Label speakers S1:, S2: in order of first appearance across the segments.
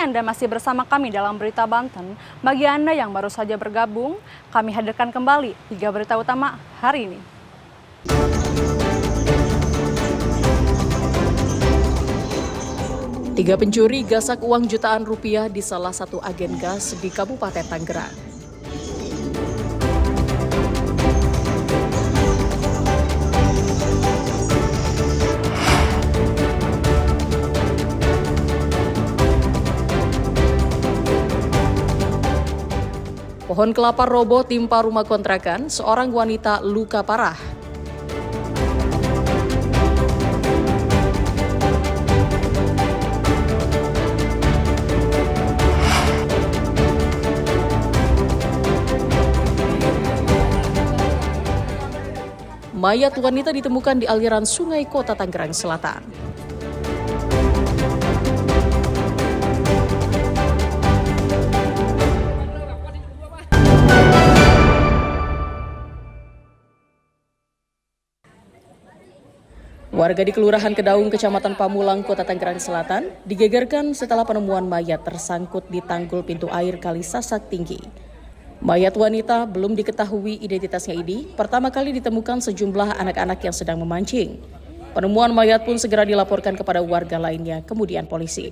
S1: Anda masih bersama kami dalam Berita Banten. Bagi Anda yang baru saja bergabung, kami hadirkan kembali 3 berita utama hari ini. Tiga pencuri gasak uang jutaan rupiah di salah satu agen gas di Kabupaten Tangerang. Pohon kelapa roboh timpa rumah kontrakan, seorang wanita luka parah. Mayat wanita ditemukan di aliran sungai Kota Tangerang Selatan. Warga di Kelurahan Kedaung, Kecamatan Pamulang, Kota Tangerang Selatan, digegerkan setelah penemuan mayat tersangkut di tanggul pintu air Kali Sasak Tinggi. Mayat wanita belum diketahui identitasnya ini pertama kali ditemukan sejumlah anak-anak yang sedang memancing. Penemuan mayat pun segera dilaporkan kepada warga lainnya, kemudian polisi.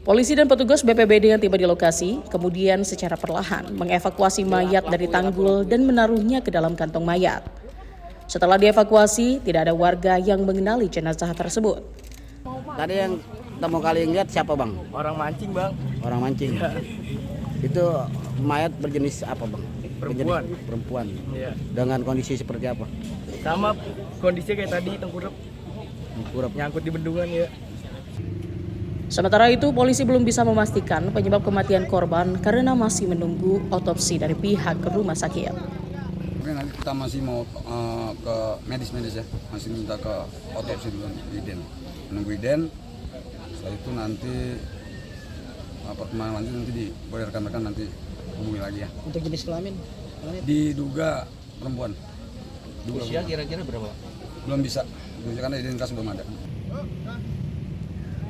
S1: Polisi dan petugas BPBD yang tiba di lokasi kemudian secara perlahan mengevakuasi mayat dari tanggul dan menaruhnya ke dalam kantong mayat. Setelah dievakuasi, tidak ada warga yang mengenali jenazah tersebut.
S2: Tadi yang pertama kali lihat siapa bang?
S3: Orang mancing bang.
S2: Orang mancing. Ya. Itu mayat berjenis apa bang?
S3: Perempuan.
S2: Perempuan.
S3: Ya.
S2: Dengan kondisi seperti apa?
S3: Sama kondisinya kayak tadi, tengkurap. Nyangkut di bendungan ya.
S1: Sementara itu, polisi belum bisa memastikan penyebab kematian korban karena masih menunggu otopsi dari pihak rumah sakit.
S4: Nanti kita masih mau ke medis ya, masih minta ke otopsi dulu IDEN, menunggu IDEN. Setelah itu nanti perkembangan lanjut nanti boleh rekan-rekan nanti hubungi lagi ya.
S2: Untuk jenis kelamin?
S4: Diduga perempuan.
S3: Usia kira-kira berapa?
S4: Belum bisa, karena identitas belum ada.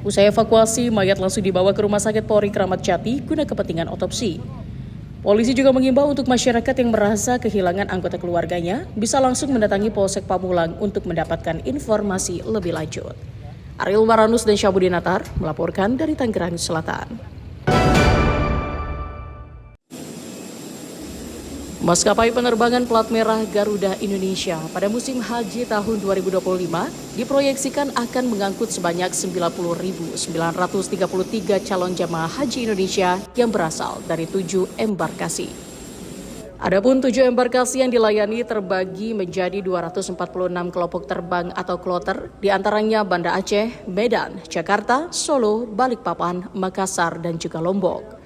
S1: Usai evakuasi, mayat langsung dibawa ke Rumah Sakit Polri Kramat Jati guna kepentingan otopsi. Polisi juga mengimbau untuk masyarakat yang merasa kehilangan anggota keluarganya bisa langsung mendatangi Polsek Pamulang untuk mendapatkan informasi lebih lanjut. Ariel Waranus dan Syabudin Natar melaporkan dari Tangerang Selatan. Maskapai penerbangan plat merah Garuda Indonesia pada musim haji tahun 2025 diproyeksikan akan mengangkut sebanyak 90.933 calon jamaah haji Indonesia yang berasal dari 7 embarkasi. Adapun 7 embarkasi yang dilayani terbagi menjadi 246 kelompok terbang atau kloter, diantaranya Banda Aceh, Medan, Jakarta, Solo, Balikpapan, Makassar, dan juga Lombok.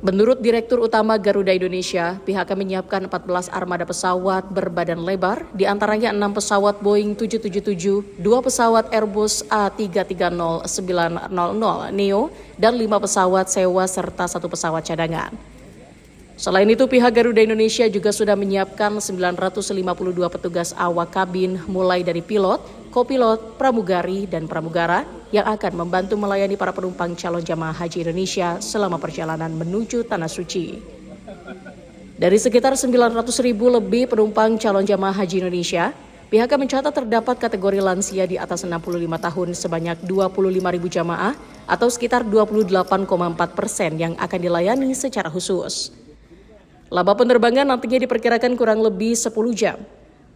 S1: Menurut Direktur Utama Garuda Indonesia, pihaknya menyiapkan 14 armada pesawat berbadan lebar, diantaranya 6 pesawat Boeing 777, 2 pesawat Airbus A330-900 Neo, dan 5 pesawat sewa serta 1 pesawat cadangan. Selain itu, pihak Garuda Indonesia juga sudah menyiapkan 952 petugas awak kabin mulai dari pilot, kopilot, pramugari, dan pramugara yang akan membantu melayani para penumpang calon jamaah haji Indonesia selama perjalanan menuju Tanah Suci. Dari sekitar 900.000 lebih penumpang calon jamaah haji Indonesia, pihaknya mencatat terdapat kategori lansia di atas 65 tahun sebanyak 25.000 jamaah atau sekitar 28,4% yang akan dilayani secara khusus. Laba penerbangan nantinya diperkirakan kurang lebih 10 jam.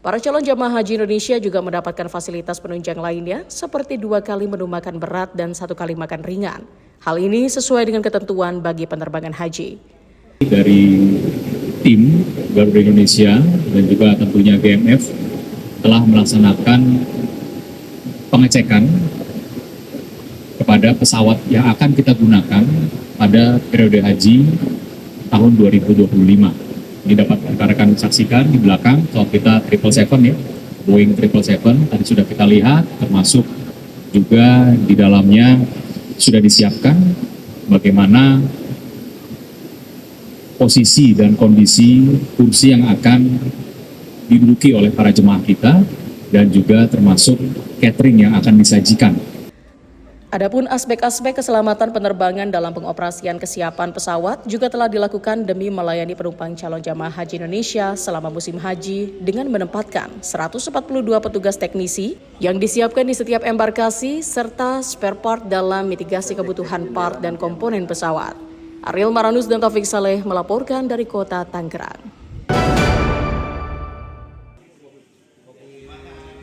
S1: Para calon jamaah haji Indonesia juga mendapatkan fasilitas penunjang lainnya seperti 2 kali menu makan berat dan 1 kali makan ringan. Hal ini sesuai dengan ketentuan bagi penerbangan haji.
S5: Dari tim Garuda Indonesia dan juga tentunya GMF telah melaksanakan pengecekan kepada pesawat yang akan kita gunakan pada periode haji tahun 2025. Ini dapat rekan-rekan saksikan di belakang pesawat kita 777 ya, Boeing 777 tadi sudah kita lihat, termasuk juga di dalamnya sudah disiapkan bagaimana posisi dan kondisi kursi yang akan diduduki oleh para jemaah kita dan juga termasuk catering yang akan disajikan.
S1: Adapun aspek-aspek keselamatan penerbangan dalam pengoperasian kesiapan pesawat juga telah dilakukan demi melayani penumpang calon jamaah haji Indonesia selama musim haji dengan menempatkan 142 petugas teknisi yang disiapkan di setiap embarkasi serta spare part dalam mitigasi kebutuhan part dan komponen pesawat. Ariel Maranus dan Taufik Saleh melaporkan dari kota Tangerang.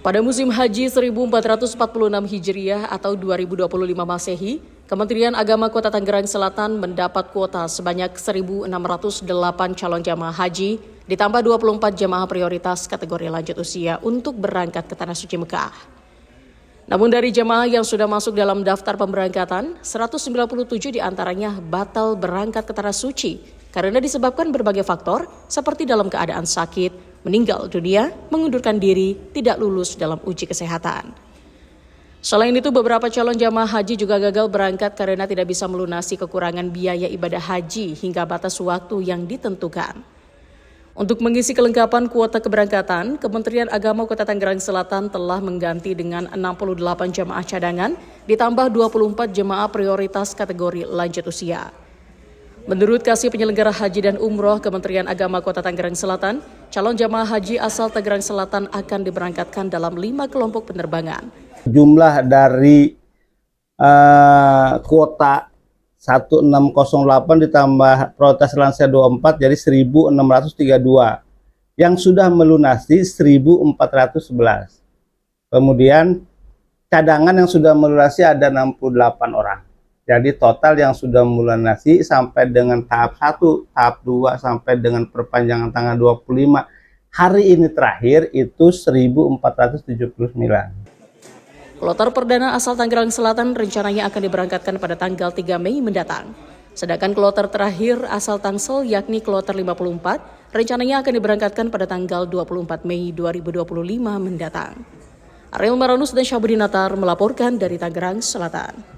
S1: Pada musim haji 1446 Hijriah atau 2025 Masehi, Kementerian Agama Kota Tangerang Selatan mendapat kuota sebanyak 1.608 calon jamaah haji, ditambah 24 jamaah prioritas kategori lanjut usia untuk berangkat ke Tanah Suci Mekah. Namun dari jamaah yang sudah masuk dalam daftar pemberangkatan, 197 diantaranya batal berangkat ke Tanah Suci karena disebabkan berbagai faktor seperti dalam keadaan sakit, meninggal dunia, mengundurkan diri, tidak lulus dalam uji kesehatan. Selain itu, beberapa calon jamaah haji juga gagal berangkat karena tidak bisa melunasi kekurangan biaya ibadah haji hingga batas waktu yang ditentukan. Untuk mengisi kelengkapan kuota keberangkatan, Kementerian Agama Kota Tangerang Selatan telah mengganti dengan 68 jamaah cadangan, ditambah 24 jamaah prioritas kategori lanjut usia. Menurut Kasih Penyelenggara Haji dan Umroh Kementerian Agama Kota Tangerang Selatan, calon jamaah haji asal Tangerang Selatan akan diberangkatkan dalam 5 kelompok penerbangan.
S6: Jumlah dari kuota 1608 ditambah prioritas lansia 24 jadi 1632. Yang sudah melunasi 1411. Kemudian cadangan yang sudah melunasi ada 68 orang. Jadi total yang sudah melunasi sampai dengan tahap 1, tahap 2 sampai dengan perpanjangan tanggal 25 hari ini terakhir itu 1479.
S1: Kloter perdana asal Tangerang Selatan rencananya akan diberangkatkan pada tanggal 3 Mei mendatang. Sedangkan kloter terakhir asal Tangsel yakni kloter 54 rencananya akan diberangkatkan pada tanggal 24 Mei 2025 mendatang. Ariel Maranus dan Syabudin Natar melaporkan dari Tangerang Selatan.